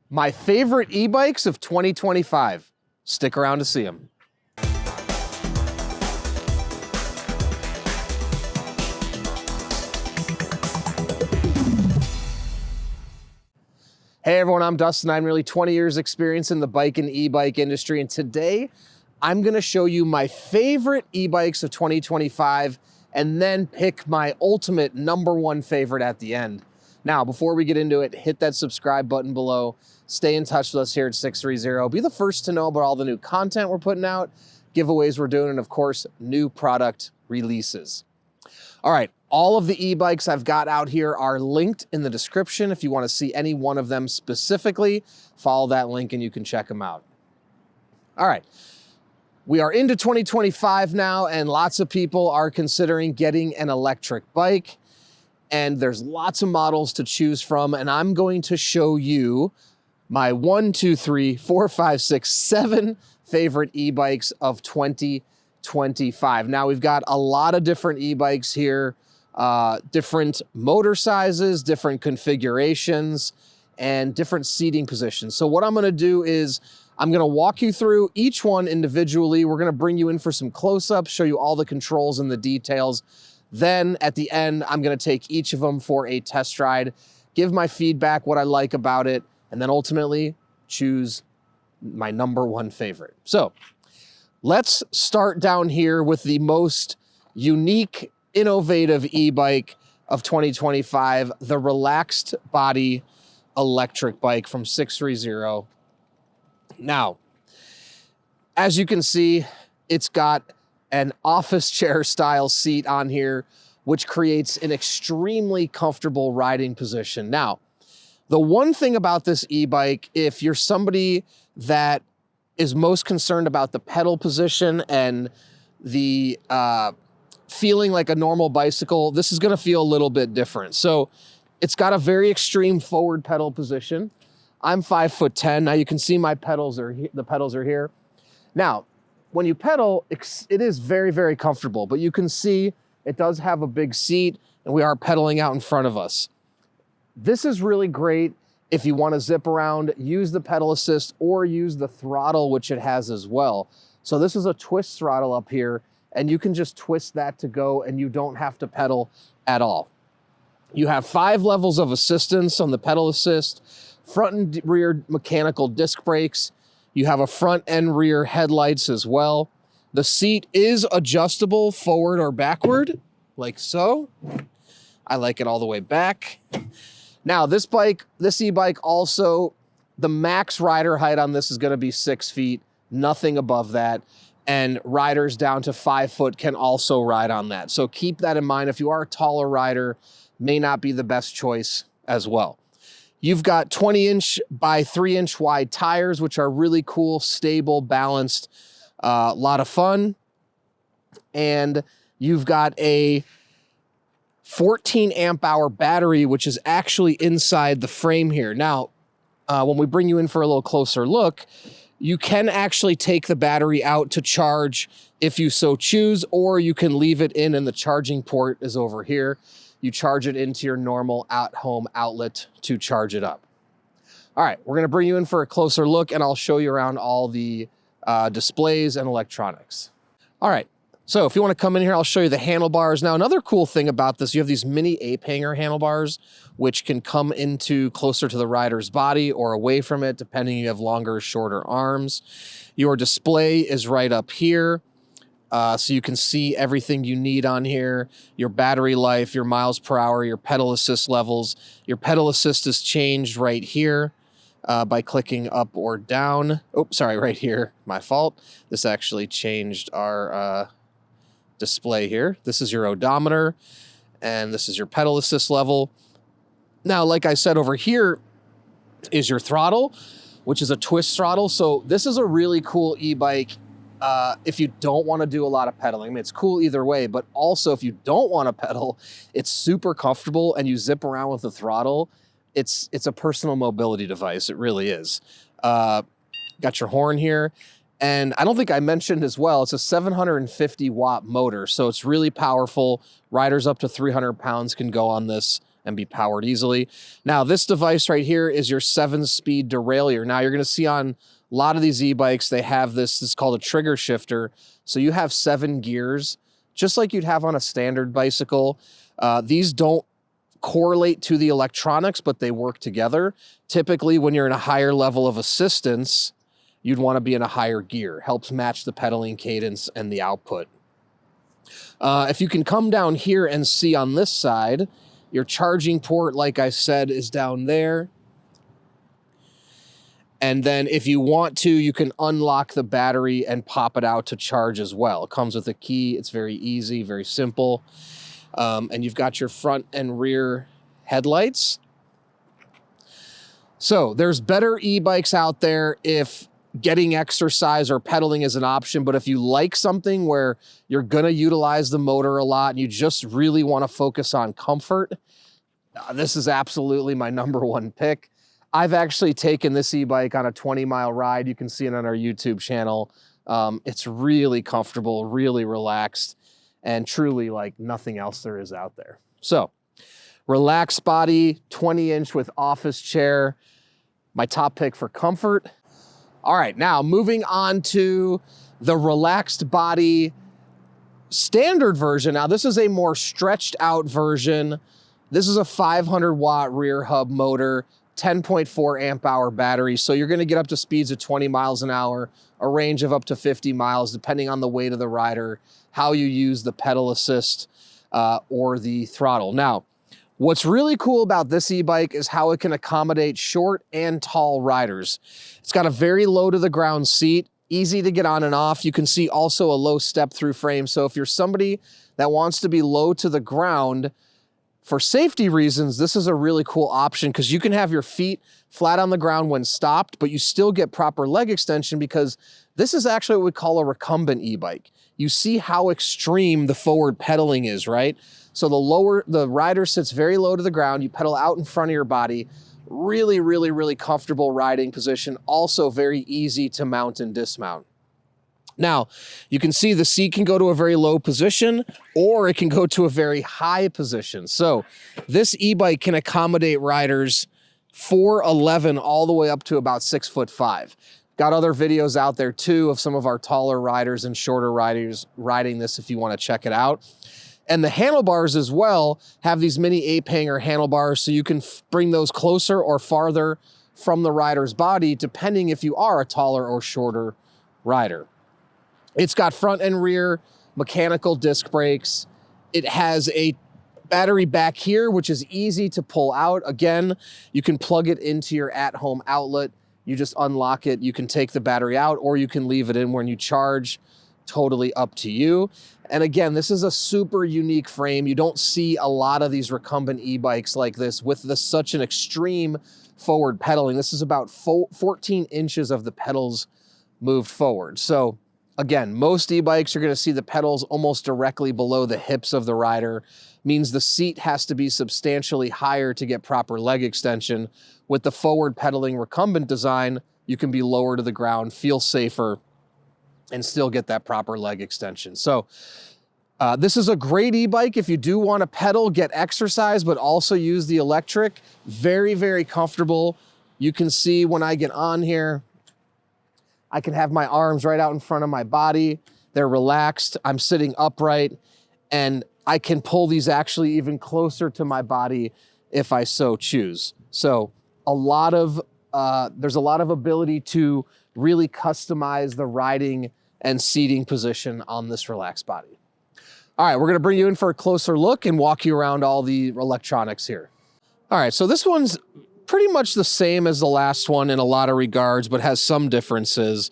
My favorite e-bikes of 2025. Stick around to see them. Hey everyone, I'm Dustin. I have nearly 20 years experience in the bike and e-bike industry, and today I'm gonna show you my favorite e-bikes of 2025 and then pick my ultimate #1 favorite at the end. Now, before we get into it, hit that subscribe button below. Stay in touch with us here at 630. Be the first to know about all the new content we're putting out, giveaways we're doing, and of course, new product releases. All right, all of the e-bikes I've got out here are linked in the description. If you want to see any one of them specifically, follow that link and you can check them out. All right, we are into 2025 now, and lots of people are considering getting an electric bike. And there's lots of models to choose from, and I'm going to show you my 1, 2, 3, 4, 5, 6, 7 favorite e-bikes of 2025. Now, we've got a lot of different e-bikes here, different motor sizes, different configurations, and different seating positions. So what I'm gonna do is I'm gonna walk you through each one individually. We're gonna bring you in for some close-ups, show you all the controls and the details. Then at the end, I'm gonna take each of them for a test ride, give my feedback, what I like about it, and then ultimately choose my #1 favorite. So let's start down here with the most unique, innovative e-bike of 2025, the relaxed body electric bike from 630. Now, as you can see, it's got an office chair style seat on here, which creates an extremely comfortable riding position. Now, the one thing about this e-bike, if you're somebody that is most concerned about the pedal position and the feeling like a normal bicycle, this is gonna feel a little bit different. So it's got a very extreme forward pedal position. I'm 5'10". Now you can see my pedals are the pedals are here. Now, when you pedal, it is very, very comfortable, but you can see it does have a big seat and we are pedaling out in front of us. This is really great if you want to zip around, use the pedal assist, or use the throttle, which it has as well. So this is a twist throttle up here, and you can just twist that to go, and you don't have to pedal at all. You have 5 levels of assistance on the pedal assist, front and rear mechanical disc brakes. You have a front and rear headlights as well. The seat is adjustable forward or backward, like so. I like it all the way back. Now, this e-bike also, the max rider height on this is gonna be 6 feet, nothing above that. And riders down to 5 foot can also ride on that. So keep that in mind. If you are a taller rider, may not be the best choice as well. You've got 20-inch by 3-inch wide tires, which are really cool, stable, balanced, a lot of fun. And you've got a 14 amp hour battery, which is actually inside the frame here. Now, when we bring you in for a little closer look, you can actually take the battery out to charge if you so choose, or you can leave it in and the charging port is over here. You charge it into your normal at-home outlet to charge it up. All right, we're gonna bring you in for a closer look and I'll show you around all the displays and electronics. All right. So if you want to come in here, I'll show you the handlebars. Now, another cool thing about this, you have these mini ape hanger handlebars, which can come into closer to the rider's body or away from it, depending if you have longer or shorter arms. Your display is right up here. So you can see everything you need on here, your battery life, your miles per hour, your pedal assist levels. Your pedal assist is changed right here by clicking up or down. Oh, sorry, right here, my fault. This actually changed our display here. This is your odometer, and this is your pedal assist level. Now, like I said, over here is your throttle, which is a twist throttle. So this is a really cool e-bike if you don't want to do a lot of pedaling. I mean, it's cool either way, but also if you don't want to pedal, it's super comfortable and you zip around with the throttle. It's a personal mobility device. It really is. Got your horn here. And I don't think I mentioned as well, it's a 750 watt motor. So it's really powerful. Riders up to 300 pounds can go on this and be powered easily. Now, this device right here is your 7-speed derailleur. Now, you're going to see on a lot of these e-bikes, they have this is called a trigger shifter. So you have 7 gears, just like you'd have on a standard bicycle. These don't correlate to the electronics, but they work together. Typically, when you're in a higher level of assistance, you'd want to be in a higher gear. Helps match the pedaling cadence and the output. If you can come down here and see on this side, your charging port, like I said, is down there. And then if you want to, you can unlock the battery and pop it out to charge as well. It comes with a key. It's very easy, very simple. And you've got your front and rear headlights. So there's better e-bikes out there if getting exercise or pedaling is an option. But if you like something where you're going to utilize the motor a lot and you just really want to focus on comfort, this is absolutely my #1 pick. I've actually taken this e-bike on a 20-mile ride. You can see it on our YouTube channel. It's really comfortable, really relaxed, and truly like nothing else there is out there. So, relaxed body, 20-inch with office chair, my top pick for comfort. All right, now moving on to the relaxed body standard version. Now, this is a more stretched out version. This is a 500-watt rear hub motor, 10.4 amp hour battery. So you're going to get up to speeds of 20 miles an hour, a range of up to 50 miles, depending on the weight of the rider, how you use the pedal assist or the throttle. Now, what's really cool about this e-bike is how it can accommodate short and tall riders. It's got a very low to the ground seat, easy to get on and off. You can see also a low step through frame. So if you're somebody that wants to be low to the ground, for safety reasons, this is a really cool option because you can have your feet flat on the ground when stopped, but you still get proper leg extension because this is actually what we call a recumbent e-bike. You see how extreme the forward pedaling is, right? So the rider sits very low to the ground. You pedal out in front of your body. Really, really, really comfortable riding position. Also very easy to mount and dismount. Now, you can see the seat can go to a very low position or it can go to a very high position. So this e-bike can accommodate riders 4'11" all the way up to about 6'5". Got other videos out there too of some of our taller riders and shorter riders riding this if you want to check it out. And the handlebars as well have these mini ape hanger handlebars so you can bring those closer or farther from the rider's body depending if you are a taller or shorter rider. It's got front and rear mechanical disc brakes. It has a battery back here, which is easy to pull out. Again, you can plug it into your at-home outlet. You just unlock it. You can take the battery out or you can leave it in when you charge. Totally up to you. And again, this is a super unique frame. You don't see a lot of these recumbent e-bikes like this with such an extreme forward pedaling. This is about 14 inches of the pedals moved forward. So again, most e-bikes, you're going to see the pedals almost directly below the hips of the rider. Means the seat has to be substantially higher to get proper leg extension. With the forward pedaling recumbent design, you can be lower to the ground, feel safer, and still get that proper leg extension. So this is a great e-bike if you do want to pedal, get exercise, but also use the electric. Very, very comfortable. You can see when I get on here, I can have my arms right out in front of my body. They're relaxed. I'm sitting upright and I can pull these actually even closer to my body if I so choose. So there's a lot of ability to really customize the riding and seating position on this relaxed body. All right, we're gonna bring you in for a closer look and walk you around all the electronics here. All right, so this one's pretty much the same as the last one in a lot of regards, but has some differences.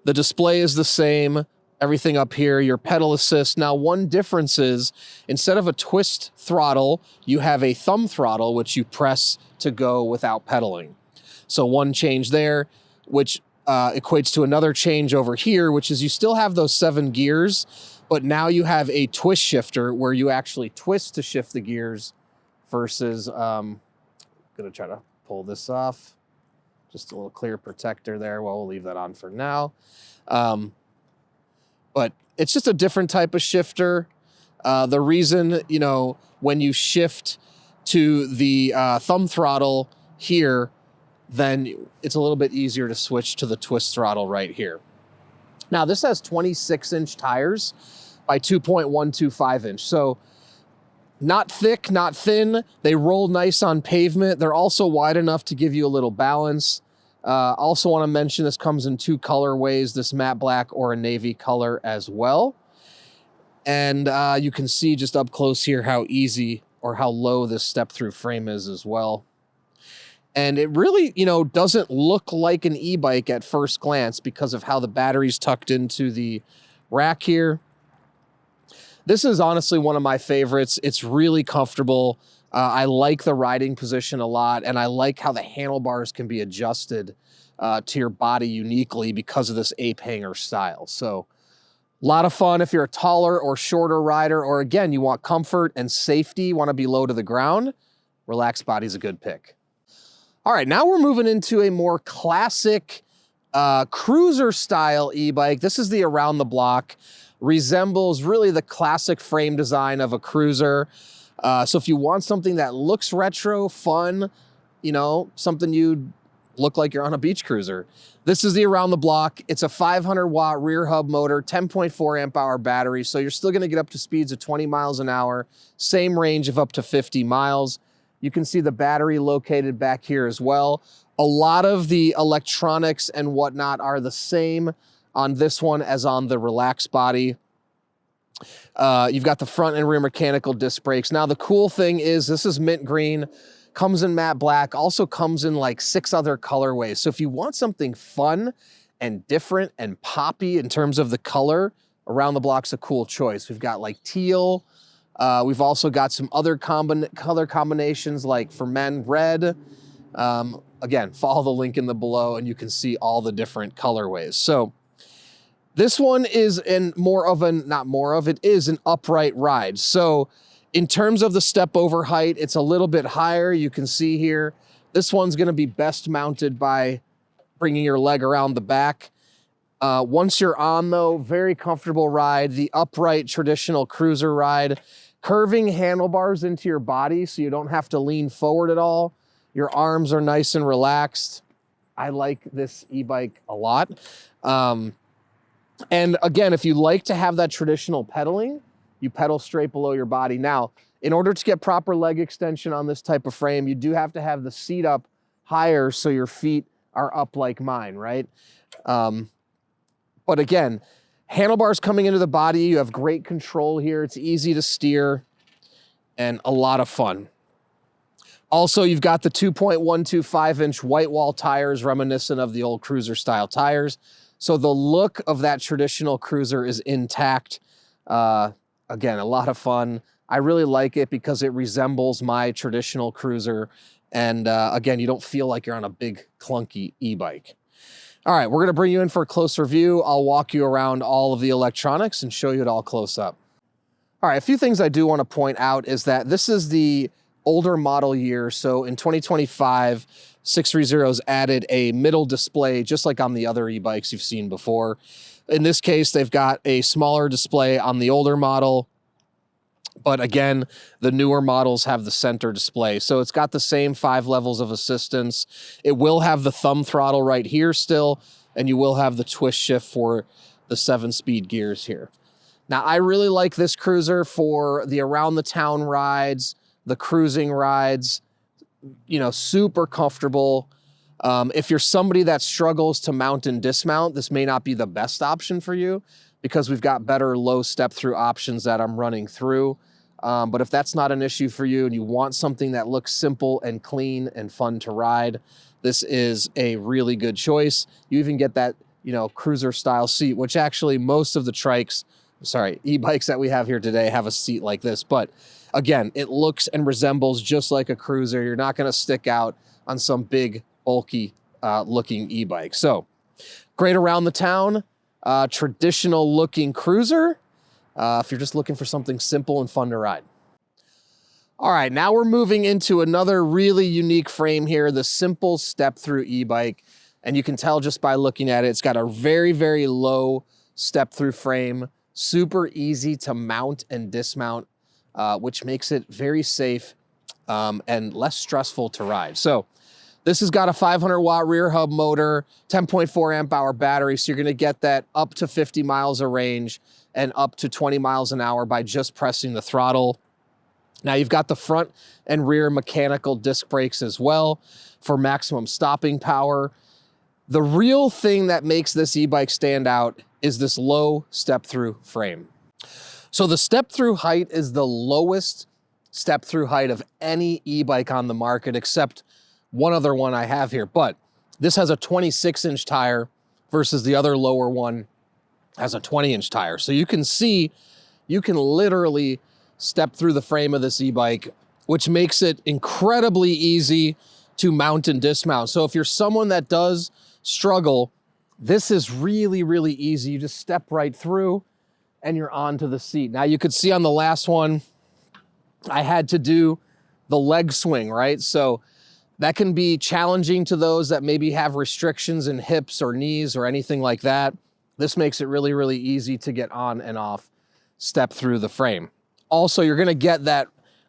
The display is the same, everything up here, your pedal assist. Now, one difference is instead of a twist throttle, you have a thumb throttle, which you press to go without pedaling. So one change there, which equates to another change over here, which is you still have those 7 gears, but now you have a twist shifter where you actually twist to shift the gears versus, I'm gonna try to pull this off. Just a little clear protector there. Well, we'll leave that on for now. But it's just a different type of shifter. The reason, when you shift to the thumb throttle here, then it's a little bit easier to switch to the twist throttle right here. Now this has 26-inch tires by 2.125 inch. So not thick, not thin. They roll nice on pavement. They're also wide enough to give you a little balance. Also want to mention this comes in 2 colorways, this matte black or a navy color as well. And you can see just up close here how easy or how low this step-through frame is as well. And it really, you know, doesn't look like an e-bike at first glance because of how the battery's tucked into the rack here. This is honestly one of my favorites. It's really comfortable. I like the riding position a lot, and I like how the handlebars can be adjusted to your body uniquely because of this ape hanger style. So a lot of fun if you're a taller or shorter rider, or again, you want comfort and safety, want to be low to the ground. Relaxed Body's a good pick. All right, now we're moving into a more classic cruiser style e-bike. This is the Around the Block. Resembles really the classic frame design of a cruiser. So if you want something that looks retro, fun, you know, something you'd look like you're on a beach cruiser, this is the Around the Block. It's a 500-watt rear hub motor, 10.4 amp hour battery. So you're still gonna get up to speeds of 20 miles an hour, same range of up to 50 miles. You can see the battery located back here as well. A lot of the electronics and whatnot are the same on this one as on the Relaxed Body. You've got the front and rear mechanical disc brakes. Now the cool thing is this is mint green, comes in matte black, also comes in like 6 other colorways. So if you want something fun and different and poppy in terms of the color, Around the Block's a cool choice. We've got like teal. We've also got some other color combinations like for men, red. Again, follow the link in the below and you can see all the different colorways. So this one is it is an upright ride. So in terms of the step over height, it's a little bit higher. You can see here, this one's gonna be best mounted by bringing your leg around the back. Once you're on though, very comfortable ride, the upright traditional cruiser ride, curving handlebars into your body so you don't have to lean forward at all. Your arms are nice and relaxed. I like this e-bike a lot. And again, if you like to have that traditional pedaling, you pedal straight below your body. Now, in order to get proper leg extension on this type of frame, you do have to have the seat up higher so your feet are up like mine, right? But again, handlebars coming into the body, you have great control here. It's easy to steer and a lot of fun. Also, you've got the 2.125-inch white wall tires reminiscent of the old cruiser style tires. So the look of that traditional cruiser is intact. Again, a lot of fun. I really like it because it resembles my traditional cruiser. And again, you don't feel like you're on a big clunky e-bike. All right, we're gonna bring you in for a closer view. I'll walk you around all of the electronics and show you it all close up. All right, a few things I do wanna point out is that this is the older model year. So in 2025, 630's added a middle display, just like on the other e-bikes you've seen before. In this case, they've got a smaller display on the older model, but again, the newer models have the center display. So it's got the same 5 levels of assistance. It will have the thumb throttle right here still, and you will have the twist shift for the 7-speed gears here. Now, I really like this cruiser for the around the town rides, the cruising rides, you know, super comfortable. If you're somebody that struggles to mount and dismount, this may not be the best option for you because we've got better low step through options that I'm running through. But if that's not an issue for you and you want something that looks simple and clean and fun to ride, this is a really good choice. You even get that, you know, cruiser style seat, which actually most of the e-bikes that we have here today have a seat like this. But again, it looks and resembles just like a cruiser. You're not gonna stick out on some big, bulky looking e-bike. So great around the town, traditional looking cruiser, if you're just looking for something simple and fun to ride. All right, now we're moving into another really unique frame here, the simple step-through e-bike. And you can tell just by looking at it, it's got a very, very low step-through frame, super easy to mount and dismount, which makes it very safe and less stressful to ride. So this has got a 500 watt rear hub motor, 10.4 amp hour battery. So you're gonna get that up to 50 miles of range and up to 20 miles an hour by just pressing the throttle. Now you've got the front and rear mechanical disc brakes as well for maximum stopping power. The real thing that makes this e-bike stand out is this low step-through frame. So the step-through height is the lowest step-through height of any e-bike on the market, except one other one I have here. But this has a 26-inch tire versus the other lower one has a 20-inch tire. So you can see, you can literally step through the frame of this e-bike, which makes it incredibly easy to mount and dismount. So if you're someone that does struggle, this is really, really easy. You just step right through and you're onto the seat. Now you could see on the last one, I had to do the leg swing, right? So that can be challenging to those that maybe have restrictions in hips or knees or anything like that. This makes it really, really easy to get on and off, step through the frame. Also, you're gonna get that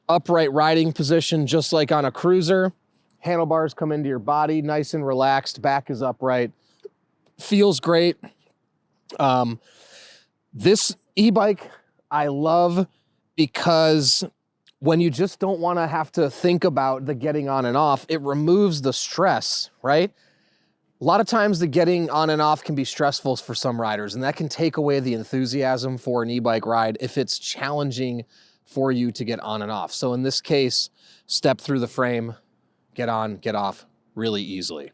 upright riding position just like on a cruiser. Handlebars come into your body, nice and relaxed, back is upright. Feels great. This e-bike I love because when you just don't wanna have to think about the getting on and off, it removes the stress, right? A lot of times the getting on and off can be stressful for some riders, and that can take away the enthusiasm for an e-bike ride if it's challenging for you to get on and off. So in this case, step through the frame, get on, get off really easily.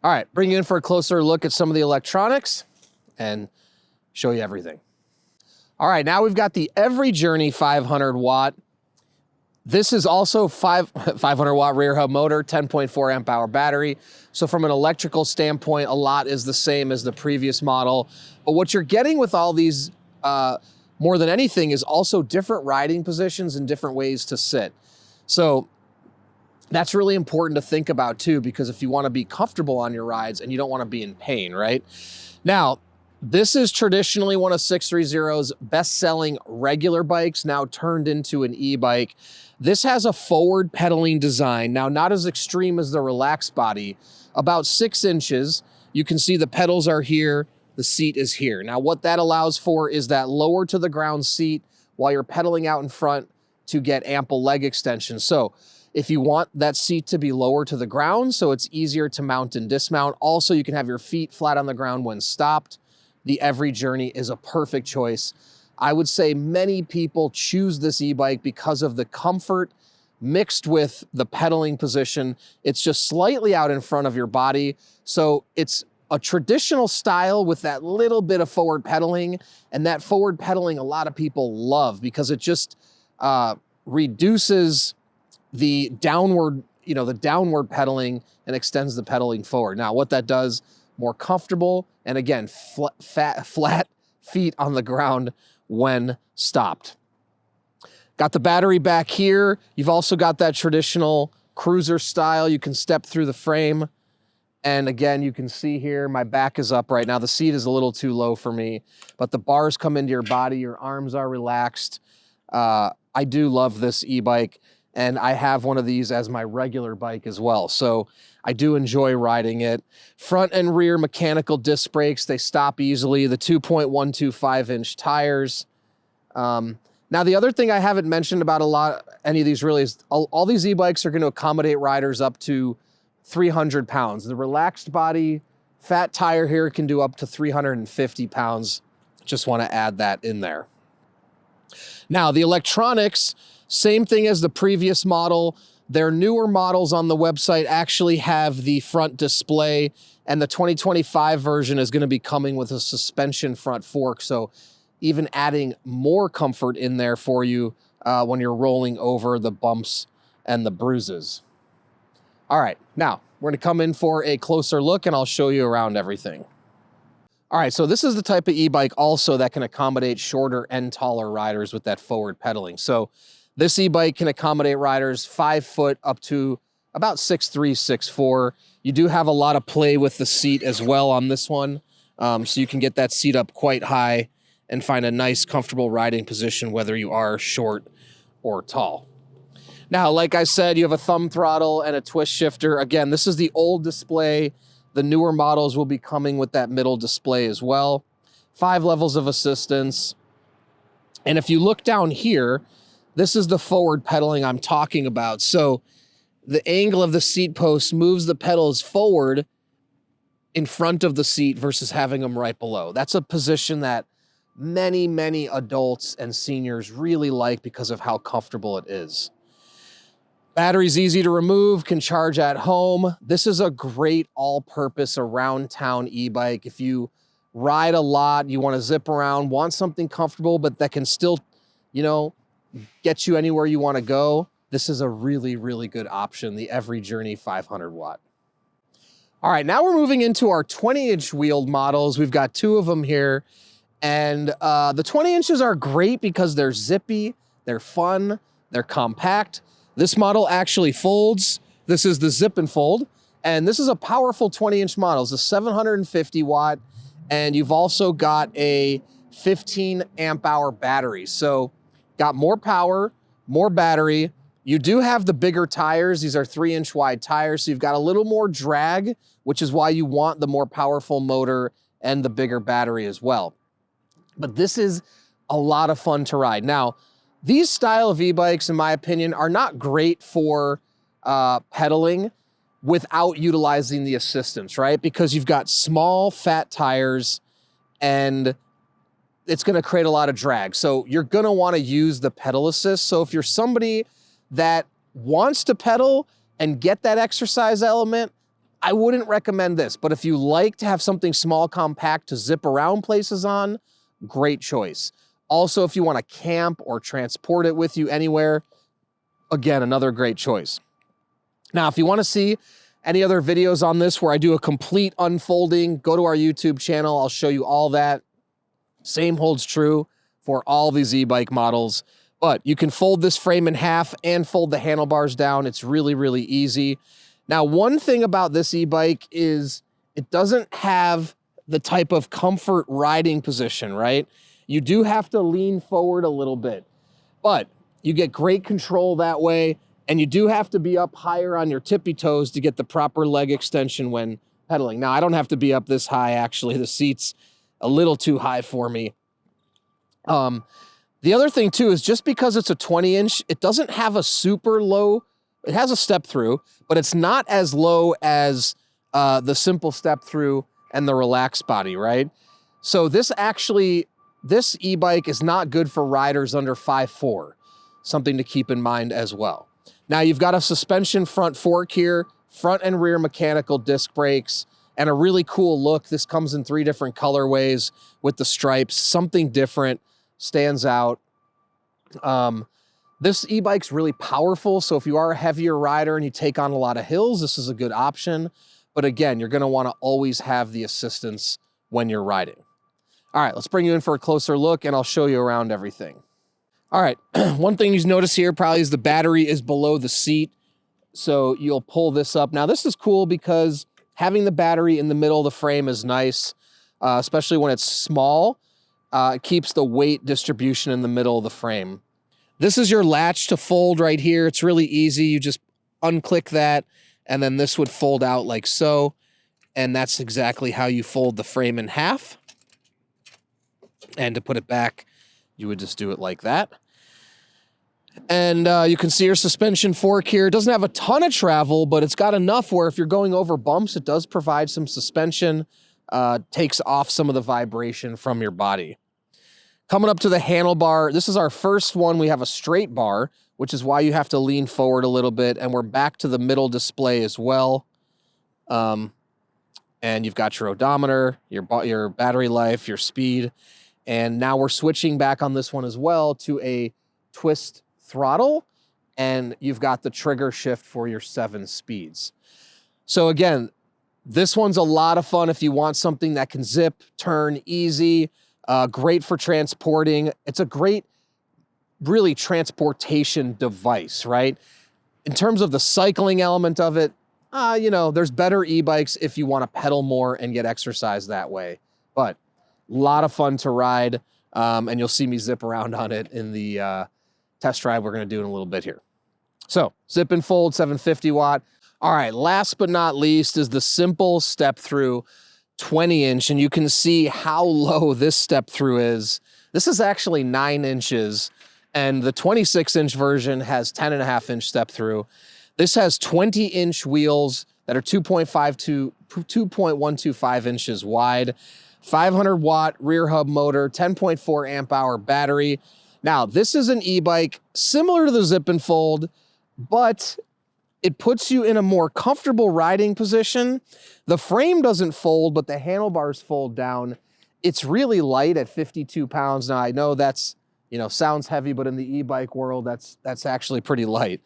All right, bring you in for a closer look at some of the electronics and show you everything. All right, now we've got the Every Journey 500 watt. This is also 500 watt rear hub motor, 10.4 amp hour battery. So from an electrical standpoint, a lot is the same as the previous model. But what you're getting with all these, more than anything, is also different riding positions and different ways to sit. So that's really important to think about too, because if you want to be comfortable on your rides and you don't want to be in pain, right? Now, this is traditionally one of 630's best-selling regular bikes, now turned into an e-bike. This has a forward pedaling design. Now, not as extreme as the relaxed body, about 6 inches. You can see the pedals are here, the seat is here. Now, what that allows for is that lower to the ground seat while you're pedaling out in front to get ample leg extension. So if you want that seat to be lower to the ground so it's easier to mount and dismount, also you can have your feet flat on the ground when stopped. The Every Journey is a perfect choice. I would say many people choose this e-bike because of the comfort mixed with the pedaling position. It's just slightly out in front of your body. So it's a traditional style with that little bit of forward pedaling, and that forward pedaling a lot of people love because it just reduces the downward, the downward pedaling and extends the pedaling forward. Now, what that does, more comfortable, and again, flat feet on the ground when stopped. Got the battery back here. You've also got that traditional cruiser style. You can step through the frame. And again, you can see here, my back is up right now. The seat is a little too low for me, but the bars come into your body. Your arms are relaxed. I do love this e-bike, and I have one of these as my regular bike as well. So I do enjoy riding it. Front and rear mechanical disc brakes, they stop easily. The 2.125-inch tires. Now, the other thing I haven't mentioned about any of these really is all these e-bikes are going to accommodate riders up to 300 pounds. The relaxed body, fat tire here can do up to 350 pounds. Just want to add that in there. Now, the electronics, same thing as the previous model. Their newer models on the website actually have the front display, and the 2025 version is going to be coming with a suspension front fork. So even adding more comfort in there for you when you're rolling over the bumps and the bruises. All right, now we're going to come in for a closer look and I'll show you around everything. All right, so this is the type of e-bike also that can accommodate shorter and taller riders with that forward pedaling. So this e-bike can accommodate riders 5 foot up to about 6'3", 6'4". You do have a lot of play with the seat as well on this one. So you can get that seat up quite high and find a nice, comfortable riding position, whether you are short or tall. Now, like I said, you have a thumb throttle and a twist shifter. Again, this is the old display. The newer models will be coming with that middle display as well. 5 levels of assistance. And if you look down here, this is the forward pedaling I'm talking about. So the angle of the seat post moves the pedals forward in front of the seat versus having them right below. That's a position that many, many adults and seniors really like because of how comfortable it is. Battery's easy to remove, can charge at home. This is a great all-purpose around town e-bike. If you ride a lot, you want to zip around, want something comfortable, but that can still, you know, get you anywhere you want to go, this is a really, really good option, the Every Journey 500 watt. All right, now we're moving into our 20-inch wheeled models. We've got 2 of them here. And the 20 inches are great because they're zippy, they're fun, they're compact. This model actually folds. This is the zip and fold. And this is a powerful 20-inch model. It's a 750 watt. And you've also got a 15 amp hour battery. So got more power, more battery. You do have the bigger tires. These are 3-inch wide tires. So you've got a little more drag, which is why you want the more powerful motor and the bigger battery as well. But this is a lot of fun to ride. Now, these style of e-bikes, in my opinion, are not great for pedaling without utilizing the assistance, right? Because you've got small, fat tires, and it's going to create a lot of drag. So you're going to want to use the pedal assist. So if you're somebody that wants to pedal and get that exercise element, I wouldn't recommend this. But if you like to have something small, compact to zip around places on, great choice. Also, if you want to camp or transport it with you anywhere, again, another great choice. Now, if you want to see any other videos on this where I do a complete unfolding, go to our YouTube channel. I'll show you all that. Same holds true for all these e-bike models, but you can fold this frame in half and fold the handlebars down. It's really, really easy. Now, one thing about this e-bike is it doesn't have the type of comfort riding position, right? You do have to lean forward a little bit, but you get great control that way, and you do have to be up higher on your tippy toes to get the proper leg extension when pedaling. Now, I don't have to be up this high, actually. The seat's a little too high for me. The other thing, too, is just because it's a 20-inch, it doesn't have a super low, it has a step-through, but it's not as low as the simple step-through and the relaxed body, right? So this e-bike is not good for riders under 5'4", something to keep in mind as well. Now you've got a suspension front fork here, front and rear mechanical disc brakes, and a really cool look. This comes in 3 different colorways with the stripes. Something different stands out. This e-bike's really powerful, so if you are a heavier rider and you take on a lot of hills, this is a good option. But again, you're gonna wanna always have the assistance when you're riding. All right, let's bring you in for a closer look and I'll show you around everything. All right, one thing you notice here probably is the battery is below the seat. So you'll pull this up. Now this is cool because having the battery in the middle of the frame is nice, especially when it's small. It keeps the weight distribution in the middle of the frame. This is your latch to fold right here. It's really easy. You just unclick that and then this would fold out like so. And that's exactly how you fold the frame in half. And to put it back, you would just do it like that. And you can see your suspension fork here. It doesn't have a ton of travel, but it's got enough where if you're going over bumps, it does provide some suspension, takes off some of the vibration from your body. Coming up to the handlebar, this is our first one. We have a straight bar, which is why you have to lean forward a little bit. And we're back to the middle display as well. And you've got your odometer, your battery life, your speed. And now we're switching back on this one as well to a twist throttle, and you've got the trigger shift for your 7 speeds. So again, this one's a lot of fun if you want something that can zip, turn easy, great for transporting. It's a great, really transportation device, right? In terms of the cycling element of it, you know, there's better e-bikes if you want to pedal more and get exercise that way. But a lot of fun to ride, and you'll see me zip around on it in the test drive we're going to do in a little bit here. So zip and fold, 750 watt. All right, last but not least is the simple step through 20 inch. And you can see how low this step through is. This is actually 9 inches. And the 26 inch version has 10.5 inch step through. This has 20 inch wheels that are 2.125 inches wide, 500 watt rear hub motor, 10.4 amp hour battery. Now, this is an e-bike similar to the zip and fold, but it puts you in a more comfortable riding position. The frame doesn't fold, but the handlebars fold down. It's really light at 52 pounds. Now, I know that's, you know, sounds heavy, but in the e-bike world, that's actually pretty light.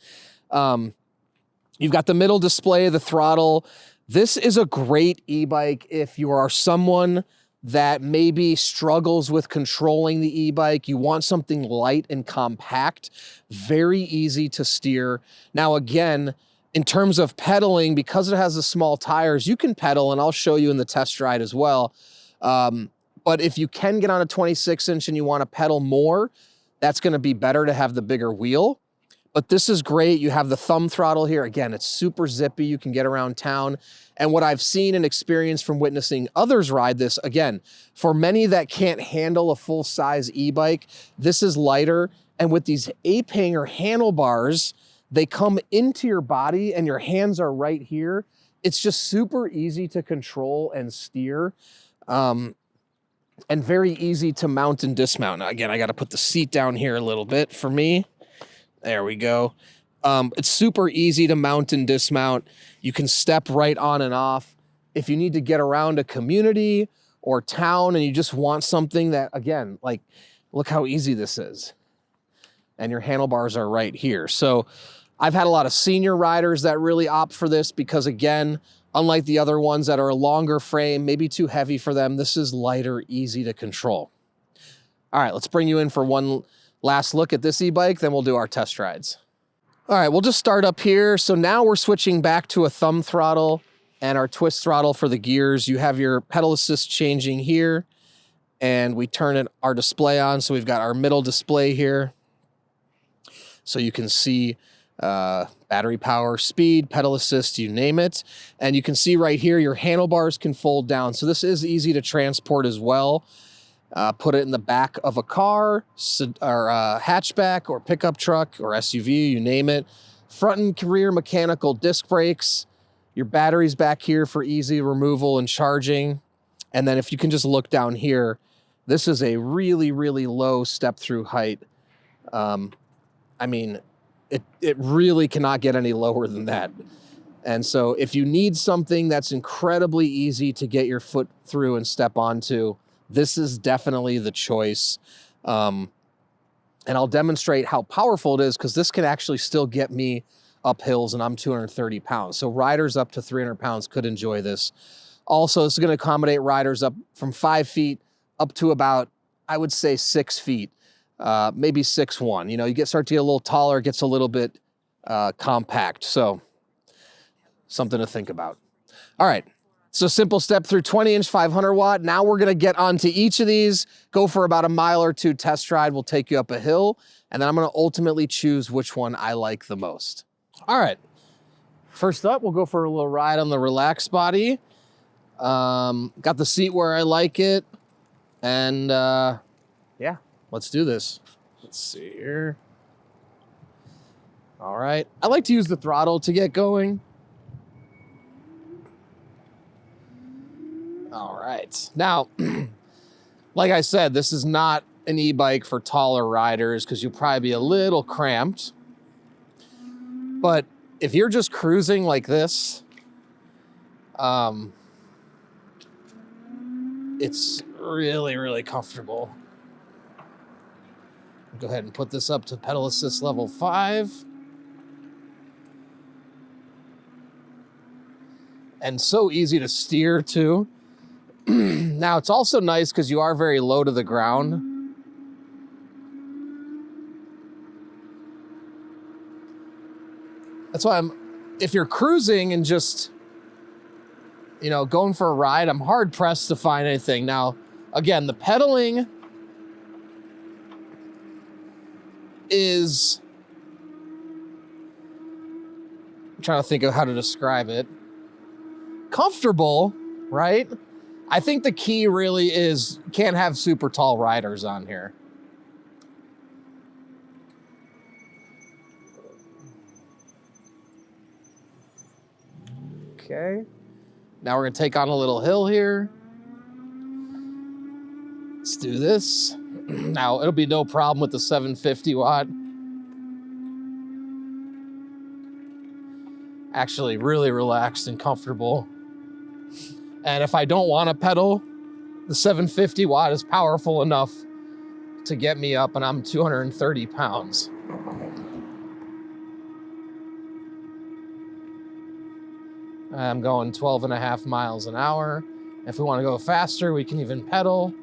You've got the middle display, the throttle. This is a great e-bike if you are someone that maybe struggles with controlling the e-bike. You want something light and compact, very easy to steer. Now, again, in terms of pedaling, because it has the small tires, you can pedal, and I'll show you in the test ride as well. But if you can get on a 26 inch and you want to pedal more, that's going to be better to have the bigger wheel. But this is great. You have the thumb throttle here. Again, it's super zippy. You can get around town. And what I've seen and experienced from witnessing others ride this, again, for many that can't handle a full-size e-bike, this is lighter. And with these ape hanger handlebars, they come into your body and your hands are right here. It's just super easy to control and steer. And very easy to mount and dismount. Now, again, I got to put the seat down here a little bit for me. There we go. It's super easy to mount and dismount. You can step right on and off. If you need to get around a community or town and you just want something that, again, like, look how easy this is. And your handlebars are right here. So I've had a lot of senior riders that really opt for this because, again, unlike the other ones that are a longer frame, maybe too heavy for them, this is lighter, easy to control. All right, let's bring you in for one last look at this e-bike, then we'll do our test rides. All right, we'll just start up here. So now we're switching back to a thumb throttle and our twist throttle for the gears. You have your pedal assist changing here, and we turn our display on. So we've got our middle display here. So you can see battery power, speed, pedal assist, you name it. And you can see right here, your handlebars can fold down. So this is easy to transport as well. Put it in the back of a car, or hatchback, or pickup truck, or SUV, you name it. Front and rear mechanical disc brakes. Your battery's back here for easy removal and charging. And then if you can just look down here, this is a really, really low step-through height. I mean, it really cannot get any lower than that. And so if you need something that's incredibly easy to get your foot through and step onto, this is definitely the choice. And I'll demonstrate how powerful it is because this can actually still get me up hills, and I'm 230 pounds. So riders up to 300 pounds could enjoy this. Also, this is going to accommodate riders up from 5 feet up to about, I would say, 6 feet, maybe 6'1". You know, start to get a little taller, it gets a little bit compact. So something to think about. All right. So simple step through 20 inch, 500 watt. Now we're going to get onto each of these, go for about a mile or two test ride. We'll take you up a hill, and then I'm going to ultimately choose which one I like the most. All right. First up, we'll go for a little ride on the relaxed body. Got the seat where I like it. And yeah, let's do this. Let's see here. All right. I like to use the throttle to get going. All right. Now, like I said, this is not an e-bike for taller riders because you'll probably be a little cramped. But if you're just cruising like this, it's really, really comfortable. Go ahead and put this up to pedal assist level 5. And so easy to steer too. Now, it's also nice because you are very low to the ground. That's why if you're cruising and just, you know, going for a ride, I'm hard pressed to find anything. Now, again, the pedaling is trying to think of how to describe it. Comfortable, right? I think the key really is can't have super tall riders on here. Okay. Now we're gonna take on a little hill here. Let's do this. Now it'll be no problem with the 750 watt. Actually really relaxed and comfortable. And if I don't want to pedal, the 750 watt is powerful enough to get me up, and I'm 230 pounds. I'm going 12.5 miles an hour. If we want to go faster, we can even pedal.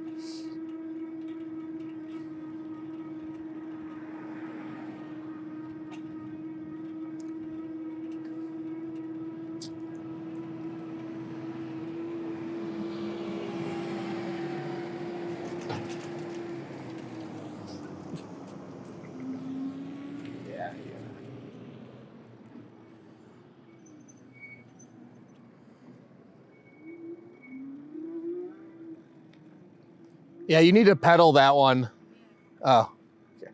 Yeah, you need to pedal that one. Oh. Okay.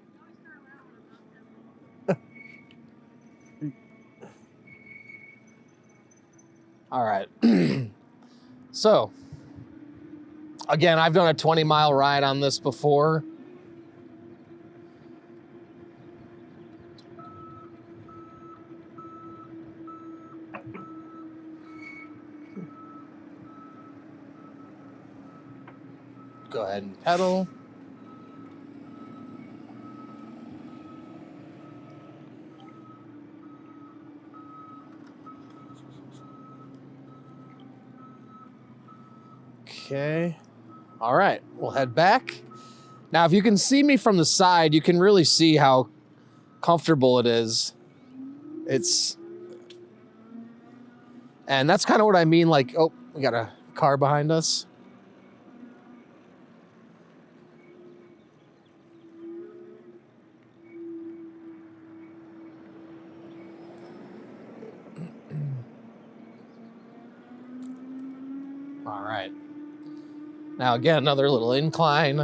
All right. So, again, I've done a 20-mile ride on this before. Go ahead and pedal. Okay. All right, we'll head back. Now, if you can see me from the side, you can really see how comfortable it is. And that's kind of what I mean, like, oh, we got a car behind us. All right. Now again, another little incline.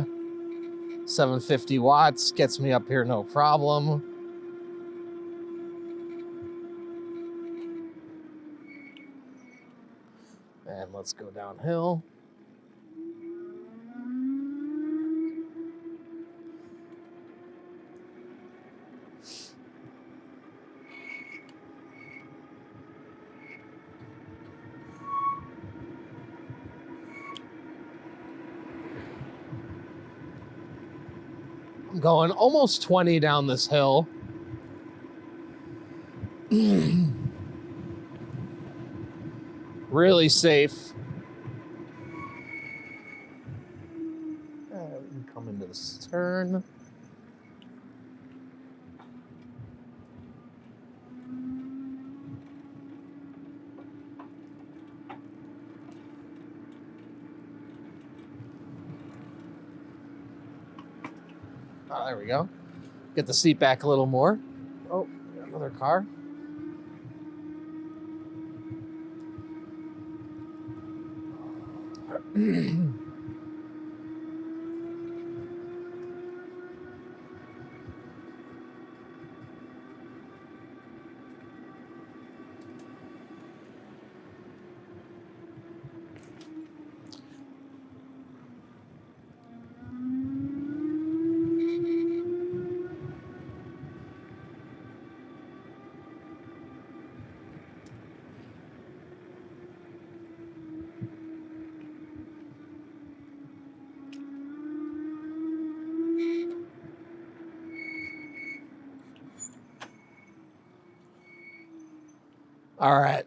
750 watts gets me up here no problem. And let's go downhill. I'm going almost 20 down this hill. Really safe. We can come into this turn. Oh, there we go. Get the seat back a little more. Oh, another car. All right.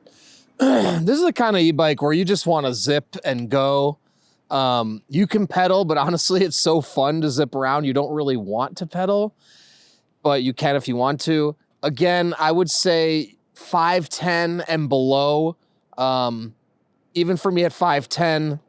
This is the kind of e-bike where you just want to zip and go. You can pedal, but honestly, it's so fun to zip around. You don't really want to pedal, but you can if you want to. Again, I would say 5'10" and below. Even for me at 5'10",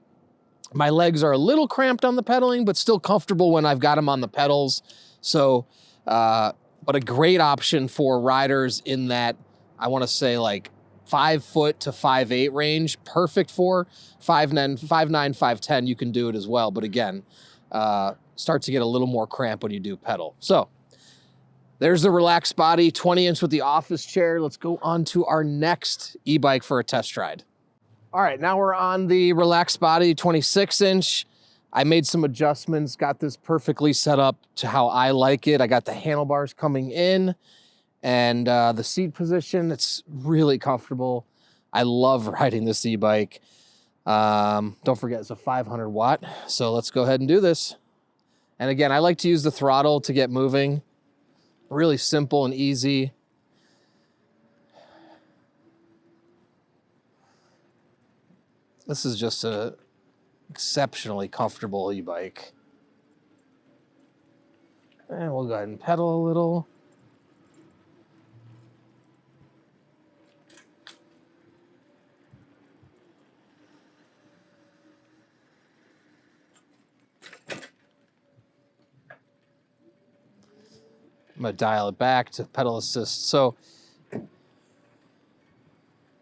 my legs are a little cramped on the pedaling, but still comfortable when I've got them on the pedals. So, but a great option for riders in that I want to say like 5 foot to 5'8" range. Perfect for 5'9", 5'10". You can do it as well. But again, start to get a little more cramp when you do pedal. So there's the relaxed body, 20-inch with the office chair. Let's go on to our next e-bike for a test ride. All right, now we're on the relaxed body, 26-inch. I made some adjustments, got this perfectly set up to how I like it. I got the handlebars coming in and the seat position. It's really comfortable. I love riding this e-bike. Don't forget, it's a 500 watt. So let's go ahead and do this. And again, I like to use the throttle to get moving. Really simple and easy. This is just a exceptionally comfortable e-bike. And we'll go ahead and pedal a little. I'm gonna dial it back to pedal assist. So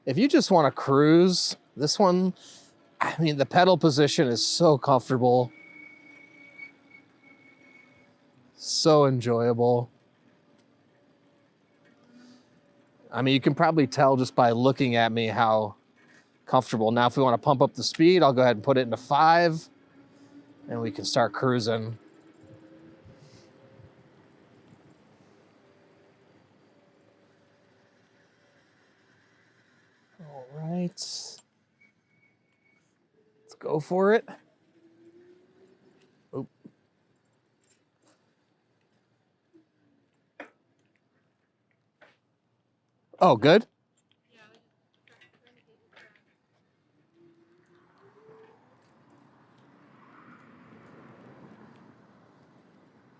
if you just want to cruise, this one, I mean, the pedal position is so comfortable, so enjoyable. I mean, you can probably tell just by looking at me how comfortable. Now, if we want to pump up the speed, I'll go ahead and put it into 5 and we can start cruising. All right, let's go for it. Oop. Oh, good.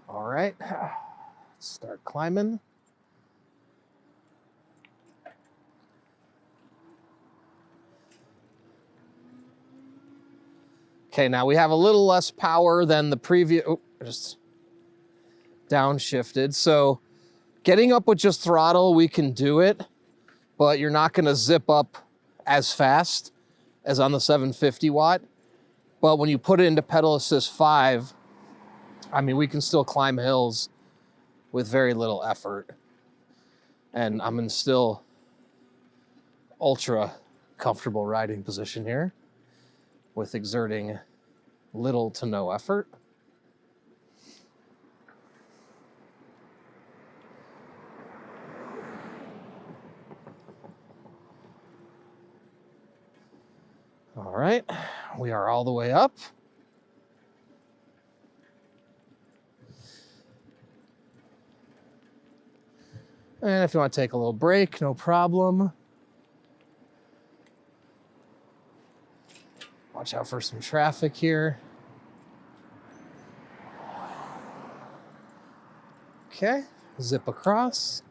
All right, let's start climbing. Okay, now we have a little less power than the previous, just downshifted. So getting up with just throttle, we can do it, but you're not gonna zip up as fast as on the 750 watt. But when you put it into pedal assist 5, I mean, we can still climb hills with very little effort. And I'm in still ultra comfortable riding position here with exerting little to no effort. All right, we are all the way up. And if you want to take a little break, no problem. Watch out for some traffic here. Okay, zip across.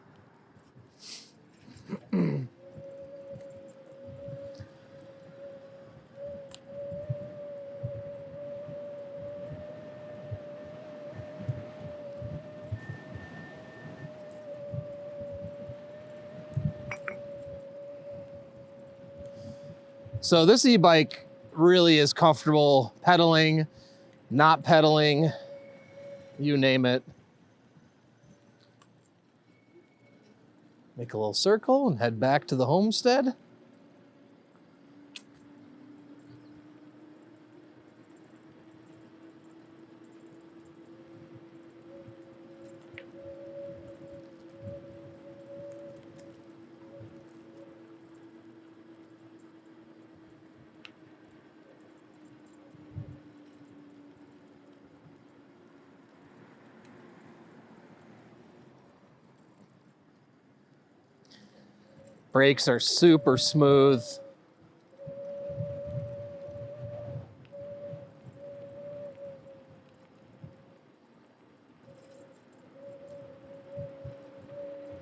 So this e-bike really is comfortable pedaling, not pedaling, you name it. Make a little circle and head back to the homestead. Brakes are super smooth.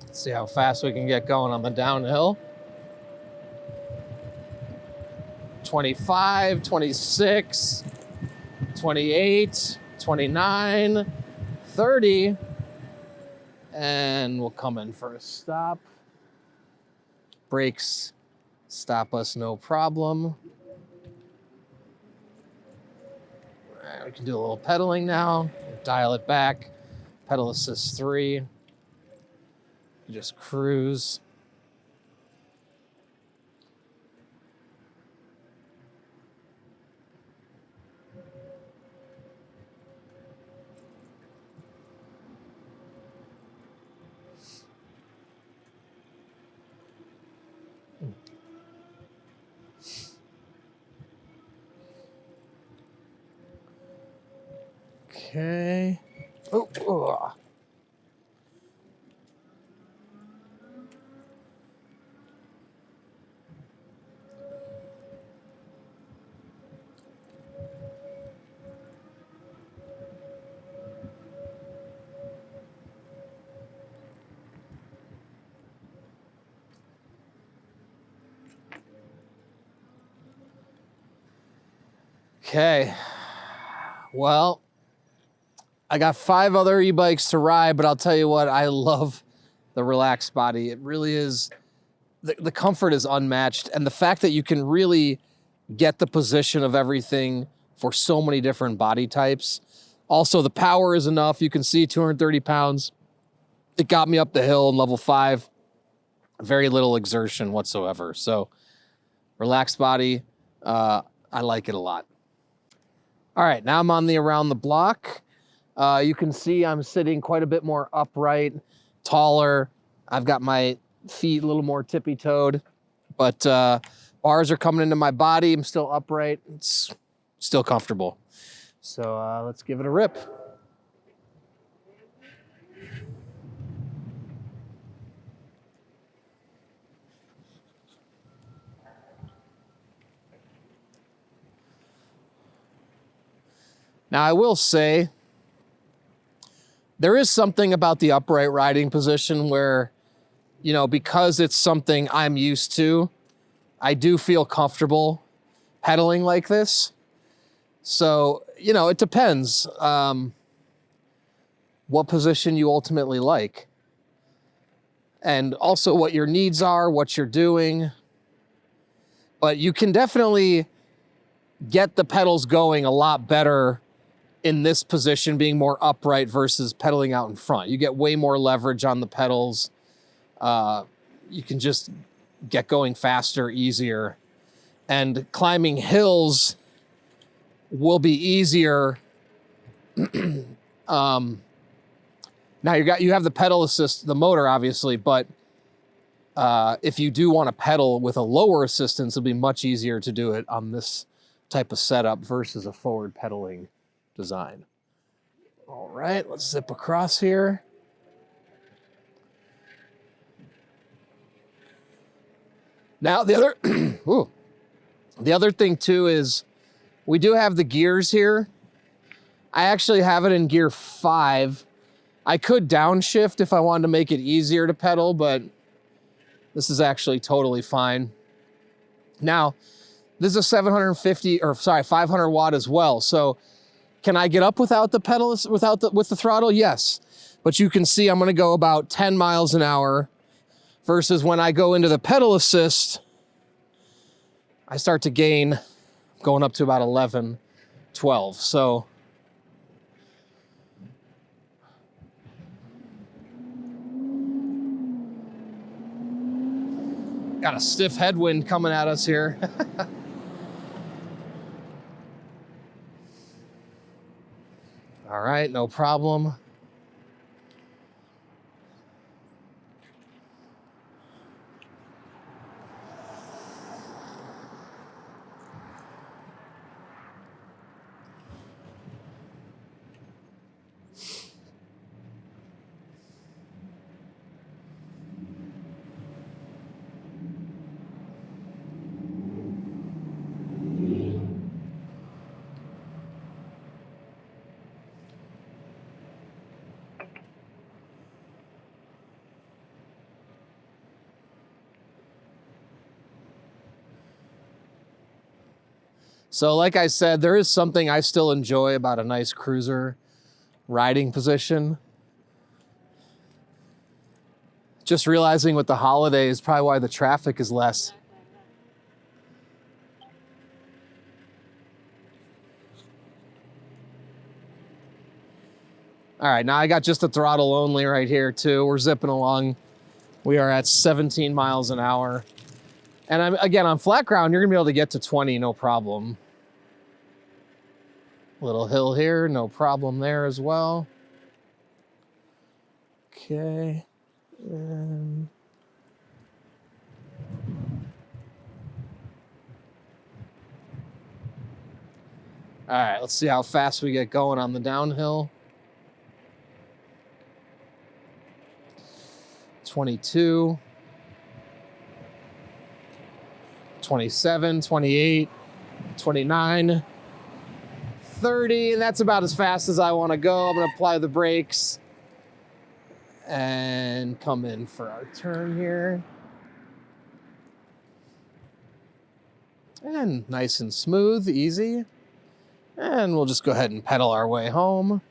Let's see how fast we can get going on the downhill. 25, 26, 28, 29, 30, and we'll come in for a stop. Brakes stop us no problem. All right, we can do a little pedaling now. Dial it back. Pedal assist 3. Just cruise. Okay. Oh. Okay. Well, I got 5 other e-bikes to ride, but I'll tell you what, I love the relaxed body. It really is, the comfort is unmatched. And the fact that you can really get the position of everything for so many different body types. Also, the power is enough. You can see 230 pounds. It got me up the hill in level 5. Very little exertion whatsoever. So relaxed body, I like it a lot. All right, now I'm on the around the block. You can see I'm sitting quite a bit more upright, taller. I've got my feet a little more tippy-toed, but bars are coming into my body. I'm still upright. It's still comfortable. So let's give it a rip. Now, I will say, there is something about the upright riding position where, you know, because it's something I'm used to, I do feel comfortable pedaling like this. So, you know, it depends what position you ultimately like. And also what your needs are, what you're doing. But you can definitely get the pedals going a lot better in this position, being more upright versus pedaling out in front. You get way more leverage on the pedals. You can just get going faster, easier. And climbing hills will be easier. Now you have the pedal assist, the motor obviously, but if you do want to pedal with a lower assistance, it'll be much easier to do it on this type of setup versus a forward pedaling design. All right, let's zip across here. Now the other thing too is we do have the gears here. I actually have it in gear 5. I could downshift if I wanted to make it easier to pedal, but this is actually totally fine. Now, this is a 500 watt as well. So can I get up without the pedals, with the throttle? Yes. But you can see I'm going to go about 10 miles an hour versus when I go into the pedal assist, I start to gain going up to about 11, 12. So got a stiff headwind coming at us here. All right, no problem. So like I said, there is something I still enjoy about a nice cruiser riding position. Just realizing with the holidays, probably why the traffic is less. All right, now I got just the throttle only right here too. We're zipping along. We are at 17 miles an hour. And again, on flat ground, you're gonna be able to get to 20, no problem. Little hill here, no problem there as well. Okay. All right, let's see how fast we get going on the downhill. 22, 27, 28, 29, 30, and that's about as fast as I want to go. I'm going to apply the brakes and come in for our turn here. And nice and smooth, easy. And we'll just go ahead and pedal our way home.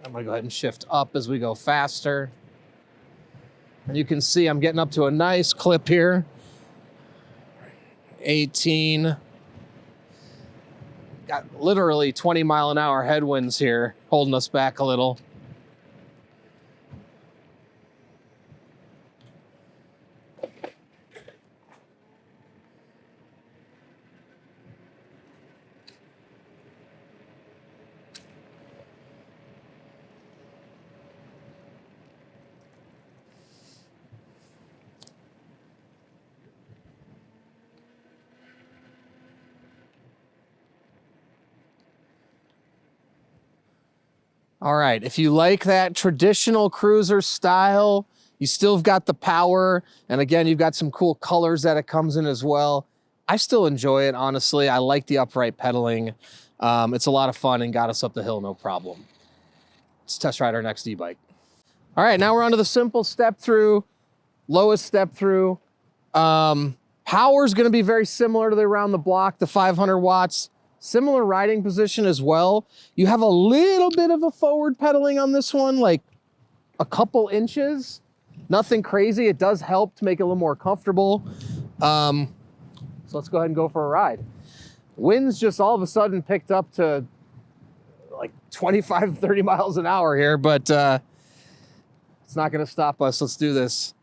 I'm gonna go ahead and shift up as we go faster. And you can see I'm getting up to a nice clip here. 18. Got literally 20 mile an hour headwinds here, holding us back a little. All right, if you like that traditional cruiser style, you still have got the power, and again, you've got some cool colors that it comes in as well. I still enjoy it, honestly. I like the upright pedaling. It's a lot of fun and got us up the hill, no problem. Let's test ride our next e-bike. All right, now we're on to the simple step through, lowest step through. Power is gonna be very similar to the around the block, the 500 watts. Similar riding position as well. You have a little bit of a forward pedaling on this one, like a couple inches. Nothing crazy. It does help to make it a little more comfortable. So let's go ahead and go for a ride. Wind's just all of a sudden picked up to like 25, 30 miles an hour here, but it's not gonna stop us. Let's do this.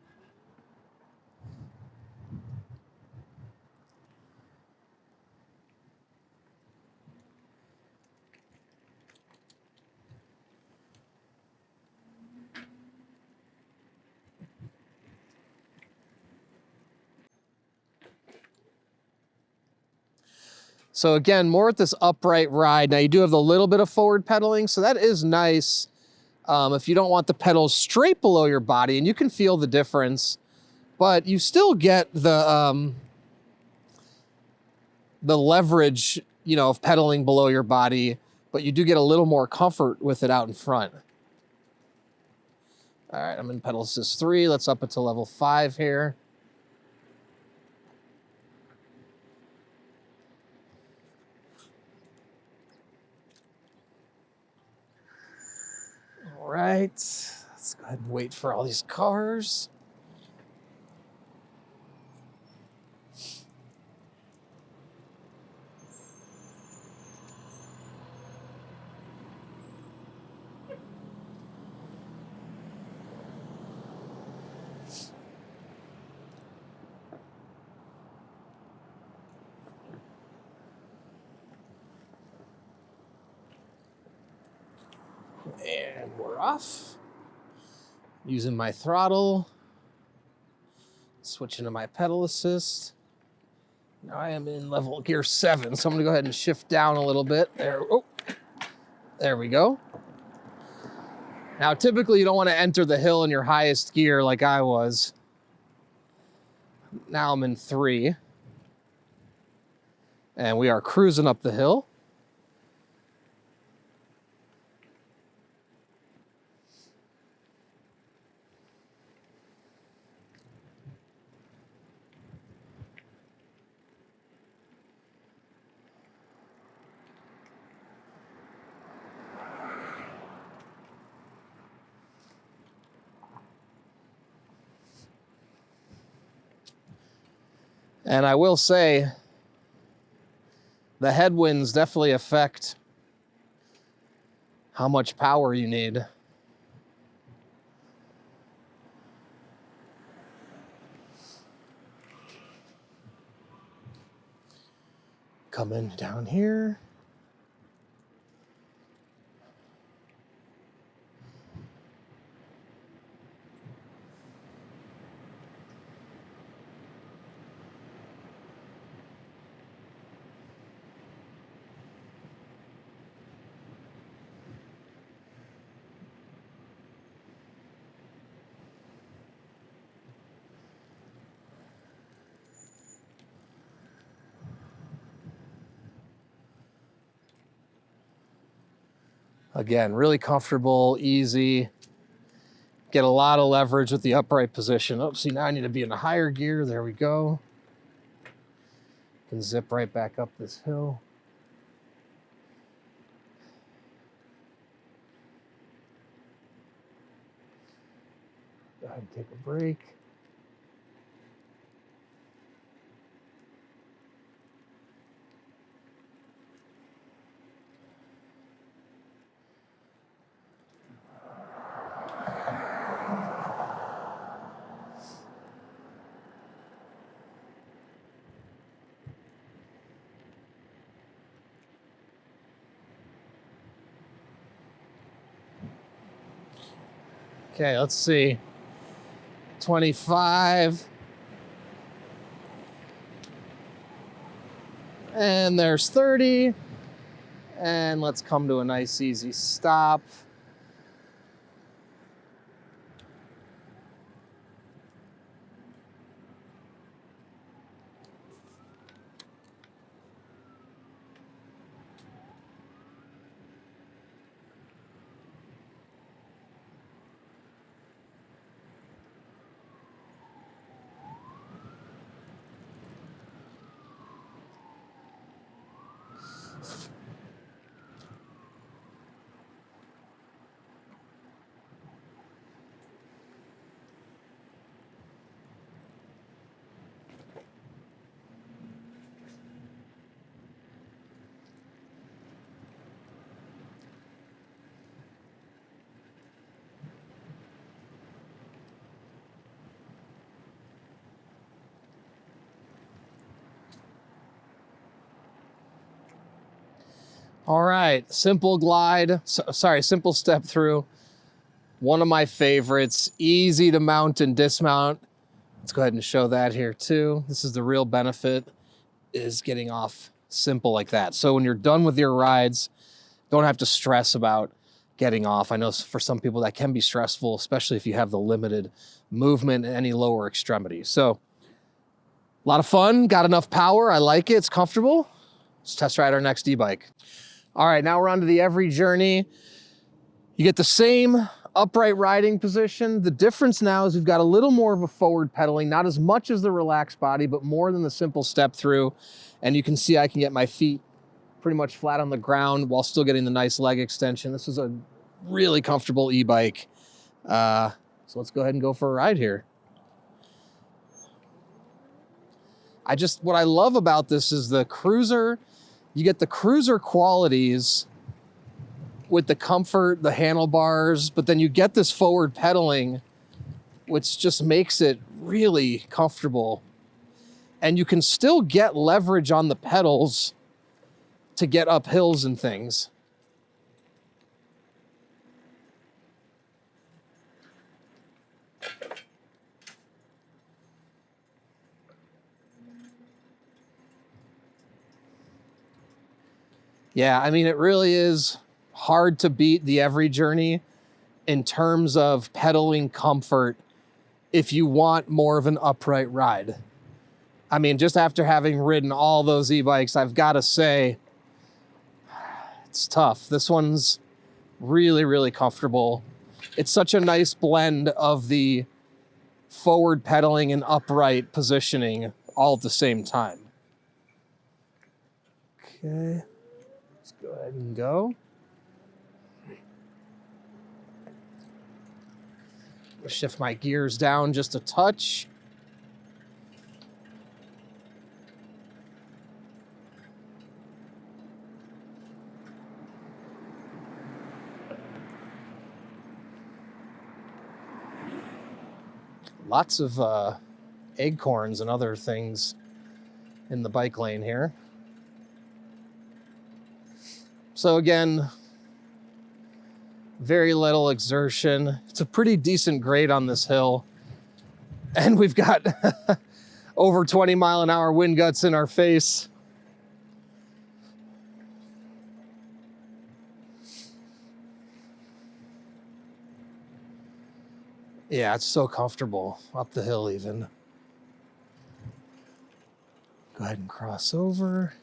So again, more at this upright ride. Now you do have a little bit of forward pedaling, so that is nice if you don't want the pedals straight below your body, and you can feel the difference, but you still get the leverage, you know, of pedaling below your body, but you do get a little more comfort with it out in front. All right, I'm in pedal assist 3. Let's up it to level 5 here. All right, let's go ahead and wait for all these cars. And we're off. Using my throttle. Switching to my pedal assist. Now I am in level gear 7, so I'm gonna go ahead and shift down a little bit. There we go. Now, typically you don't want to enter the hill in your highest gear like I was. Now I'm in 3. And we are cruising up the hill. And I will say, the headwinds definitely affect how much power you need. Coming down here. Again, really comfortable, easy. Get a lot of leverage with the upright position. Oh, see, now I need to be in a higher gear. There we go. Can zip right back up this hill. Go ahead and take a break. Okay, let's see. 25. And there's 30. And let's come to a nice easy stop. All right, simple glide, simple step through. One of my favorites, easy to mount and dismount. Let's go ahead and show that here too. This is the real benefit, is getting off simple like that. So when you're done with your rides, don't have to stress about getting off. I know for some people that can be stressful, especially if you have the limited movement in any lower extremity. So a lot of fun, got enough power. I like it, it's comfortable. Let's test ride our next e-bike. All right, now we're on to the Every Journey. You get the same upright riding position. The difference now is we've got a little more of a forward pedaling, not as much as the relaxed body, but more than the simple step through. And you can see I can get my feet pretty much flat on the ground while still getting the nice leg extension. This is a really comfortable e-bike. So let's go ahead and go for a ride here. What I love about this is the cruiser. You get the cruiser qualities with the comfort, the handlebars, but then you get this forward pedaling, which just makes it really comfortable. And you can still get leverage on the pedals to get up hills and things. Yeah, I mean, it really is hard to beat the Every Journey in terms of pedaling comfort if you want more of an upright ride. I mean, just after having ridden all those e-bikes, I've got to say, it's tough. This one's really, really comfortable. It's such a nice blend of the forward pedaling and upright positioning all at the same time. Okay. Go ahead and go. Shift my gears down just a touch. Lots of acorns and other things in the bike lane here. So again, very little exertion. It's a pretty decent grade on this hill. And we've got over 20-mile-an-hour wind guts in our face. Yeah, it's so comfortable up the hill even. Go ahead and cross over.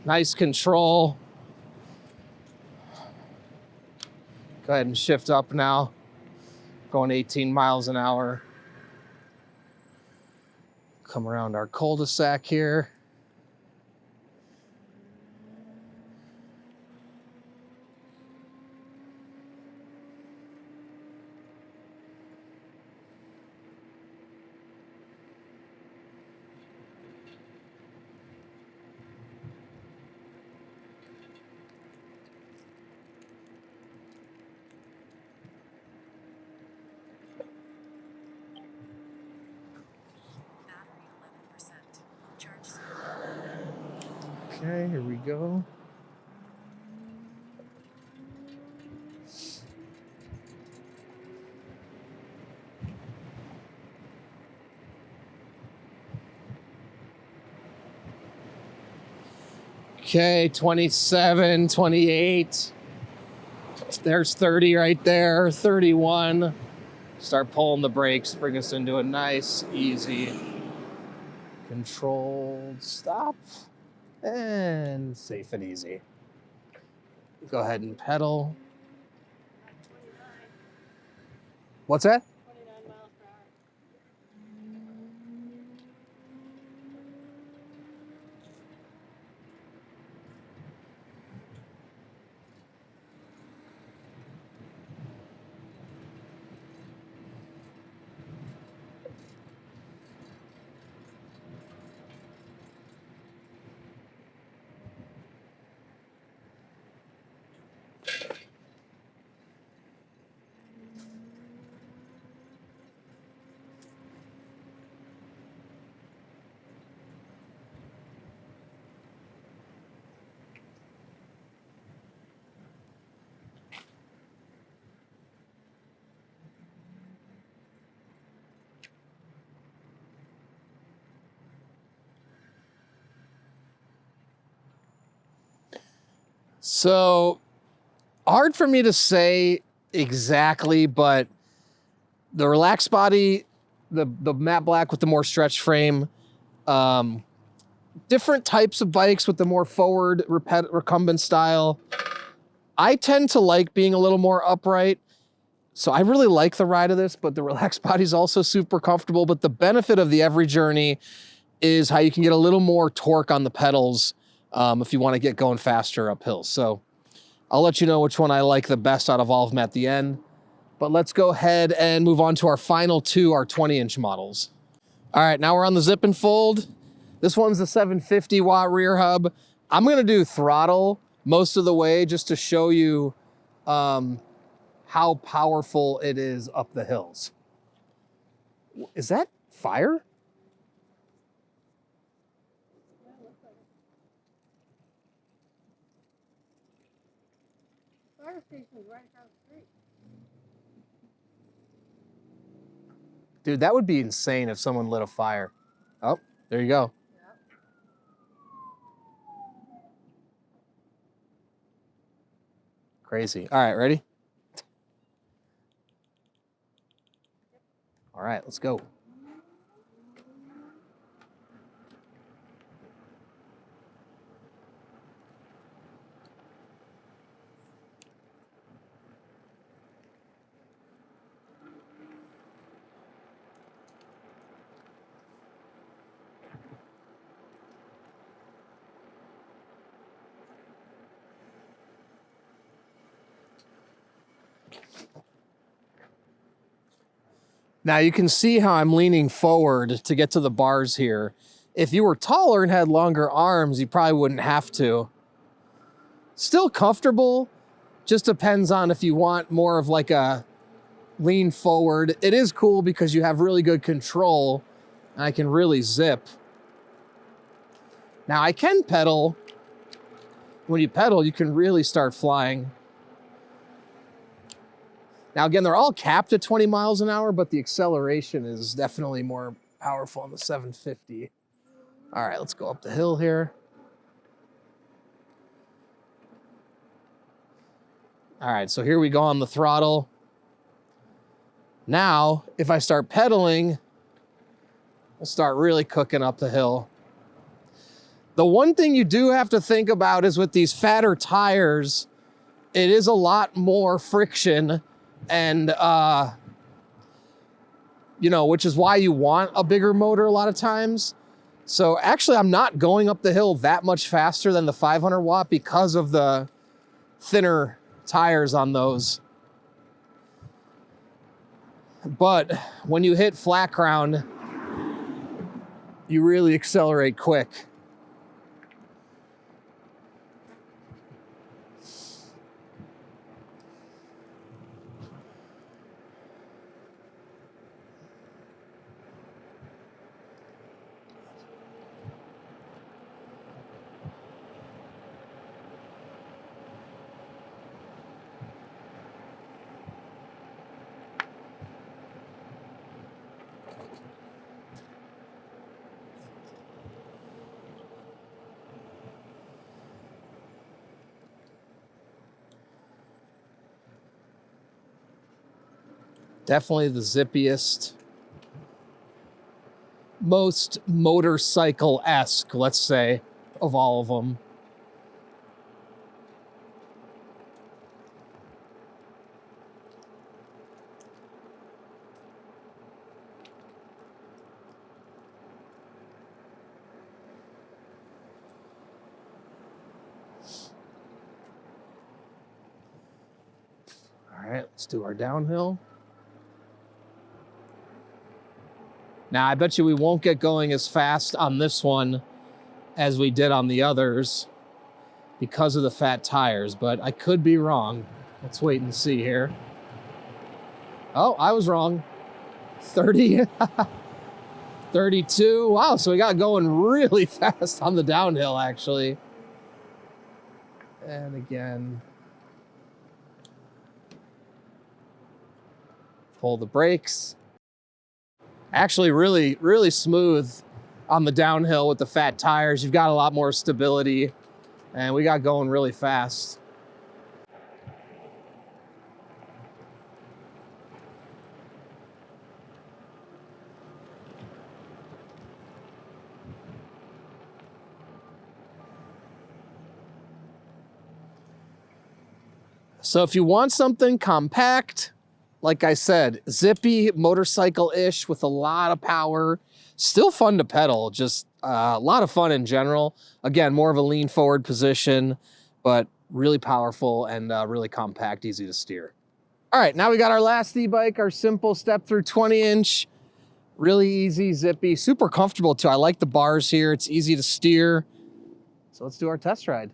Nice control. Go ahead and shift up now. Going 18 miles an hour. Come around our cul-de-sac here. Okay, here we go. Okay, 27, 28. There's 30 right there, 31. Start pulling the brakes, bring us into a nice, easy, controlled stop. And safe and easy. Go ahead and pedal. What's that? 29 miles per hour. So hard for me to say exactly, but the relaxed body, the matte black with the more stretch frame, different types of bikes with the more forward recumbent style. I tend to like being a little more upright. So I really like the ride of this, but the relaxed body is also super comfortable. But the benefit of the Every Journey is how you can get a little more torque on the pedals if you want to get going faster uphill. So I'll let you know which one I like the best out of all of them at the end. But let's go ahead and move on to our final two, our 20-inch models. All right, now we're on the Zip and Fold. This one's the 750 watt rear hub. I'm gonna do throttle most of the way just to show you how powerful it is up the hills. Is that fire? Yeah, it looks like it. Fire station's right across the street. Dude, that would be insane if someone lit a fire. Oh, there you go. Yep. Crazy. All right, ready? All right, let's go. Now you can see how I'm leaning forward to get to the bars here. If you were taller and had longer arms, you probably wouldn't have to. Still comfortable, just depends on if you want more of like a lean forward. It is cool because you have really good control and I can really zip. Now I can pedal. When you pedal, you can really start flying. Now again, they're all capped at 20 miles an hour, but the acceleration is definitely more powerful on the 750. All right, let's go up the hill here. All right, so here we go on the throttle. Now, if I start pedaling, we'll start really cooking up the hill. The one thing you do have to think about is with these fatter tires, it is a lot more friction and, which is why you want a bigger motor a lot of times. So actually, I'm not going up the hill that much faster than the 500 watt because of the thinner tires on those. But when you hit flat ground, you really accelerate quick. Definitely the zippiest, most motorcycle-esque, let's say, of all of them. All right, let's do our downhill. Now, I bet you we won't get going as fast on this one as we did on the others because of the fat tires, but I could be wrong. Let's wait and see here. Oh, I was wrong. 30, 32. Wow, so we got going really fast on the downhill, actually. And again, pull the brakes. Actually really, really smooth on the downhill with the fat tires. You've got a lot more stability and we got going really fast. So if you want something compact, like I said, zippy, motorcycle-ish with a lot of power, still fun to pedal, just a lot of fun in general. Again, more of a lean forward position, but really powerful and really compact, easy to steer. All right, now we got our last e-bike, our simple step through 20-inch, really easy, zippy, super comfortable too. I like the bars here, it's easy to steer. So let's do our test ride.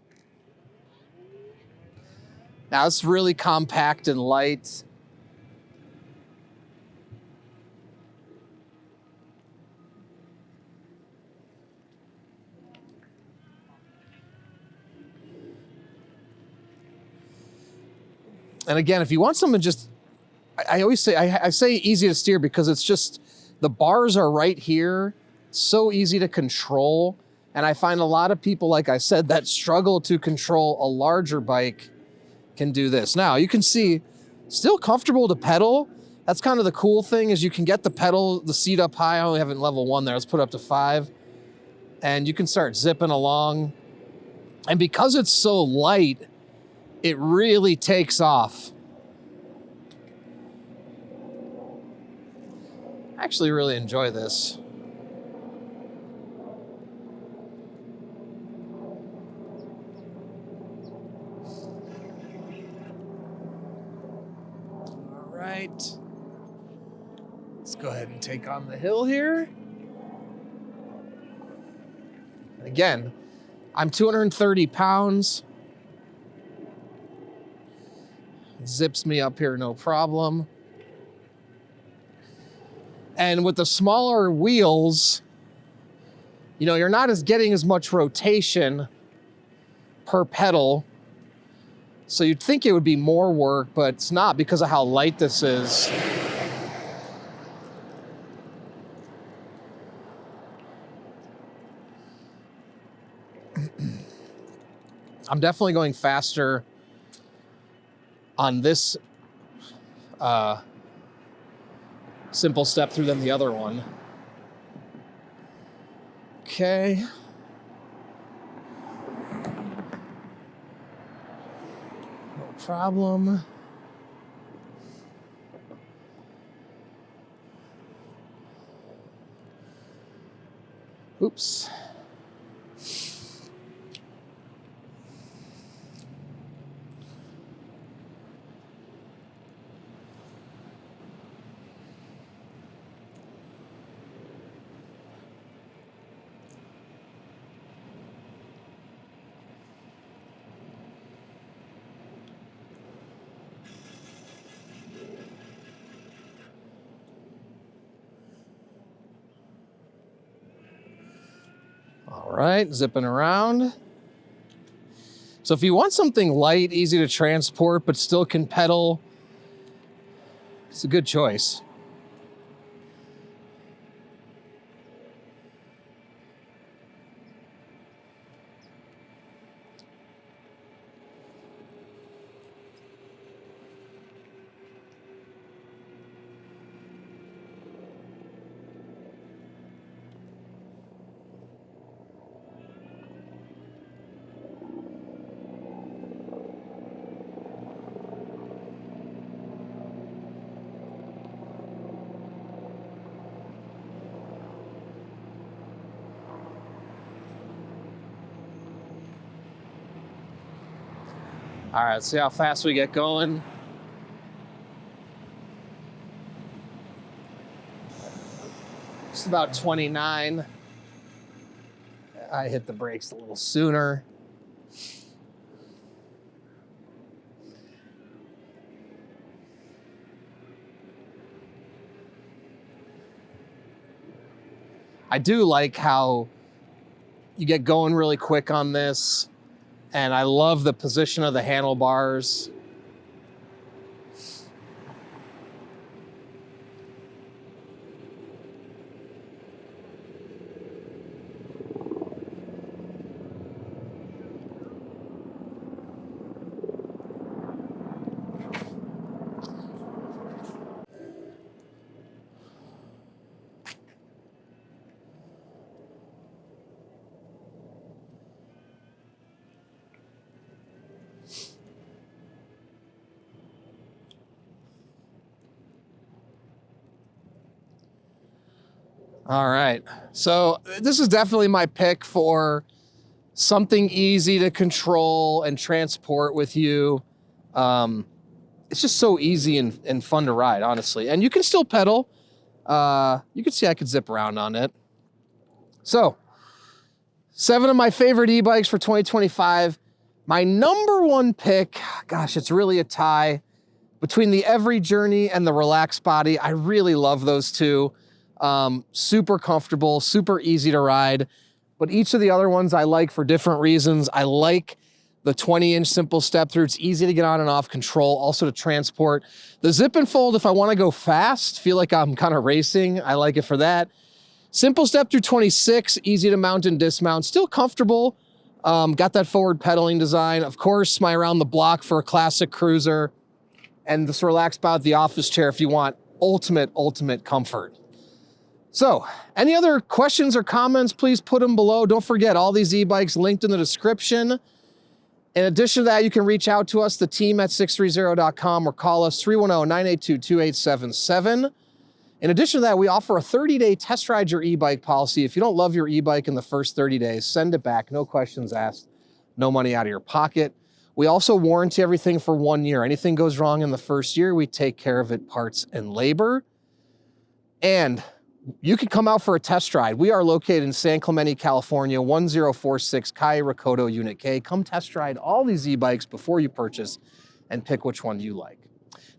Now it's really compact and light. And again, if you want something just, I always say, I say easy to steer because it's just, the bars are right here, so easy to control. And I find a lot of people, like I said, that struggle to control a larger bike can do this. Now you can see, still comfortable to pedal. That's kind of the cool thing is you can get the seat up high. I only have it in level 1 there. Let's put it up to 5. And you can start zipping along. And because it's so light, it really takes off. I actually really enjoy this. All right. Let's go ahead and take on the hill here. And again, I'm 230 pounds. It zips me up here, no problem. And with the smaller wheels, you know, you're not getting as much rotation per pedal. So you'd think it would be more work, but it's not because of how light this is. I'm definitely going faster on this simple step through than the other one. Okay. No problem. Oops. All right, zipping around. So if you want something light, easy to transport, but still can pedal, it's a good choice. All right, let's see how fast we get going. Just about 29. I hit the brakes a little sooner. I do like how you get going really quick on this. And I love the position of the handlebars. All right, so this is definitely my pick for something easy to control and transport with you. It's just so easy and fun to ride, honestly. And you can still pedal. You can see I could zip around on it. So, 7 of my favorite e-bikes for 2025. My number one pick, gosh, it's really a tie between the Every Journey and the Relaxed Body. I really love those two. Super comfortable, super easy to ride, but each of the other ones I like for different reasons. I like the 20-inch simple step through. It's easy to get on and off control, also to transport. The zip and fold, if I want to go fast, feel like I'm kind of racing, I like it for that. Simple step through 26, easy to mount and dismount, still comfortable. Got that forward pedaling design. Of course, my around the block for a classic cruiser, and this Relaxed Body, the office chair if you want ultimate comfort. So, any other questions or comments, please put them below. Don't forget, all these e-bikes linked in the description. In addition to that, you can reach out to us, the team at sixthreezero.com, or call us 310-982-2877. In addition to that, we offer a 30-day test ride your e-bike policy. If you don't love your e-bike in the first 30 days, send it back, no questions asked, no money out of your pocket. We also warranty everything for 1 year. Anything goes wrong in the first year, we take care of it, parts and labor. And you can come out for a test ride. We are located in San Clemente, California, 1046 Calle Recodo Unit K. Come test ride all these e-bikes before you purchase and pick which one you like.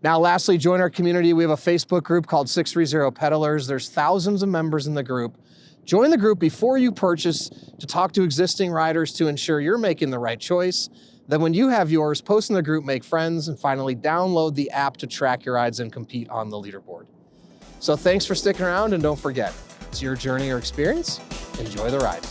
Now, lastly, join our community. We have a Facebook group called 630 Pedalers. There's thousands of members in the group. Join the group before you purchase to talk to existing riders to ensure you're making the right choice. Then when you have yours, post in the group, make friends, and finally download the app to track your rides and compete on the leaderboard. So thanks for sticking around, and don't forget, it's your journey or experience. Enjoy the ride.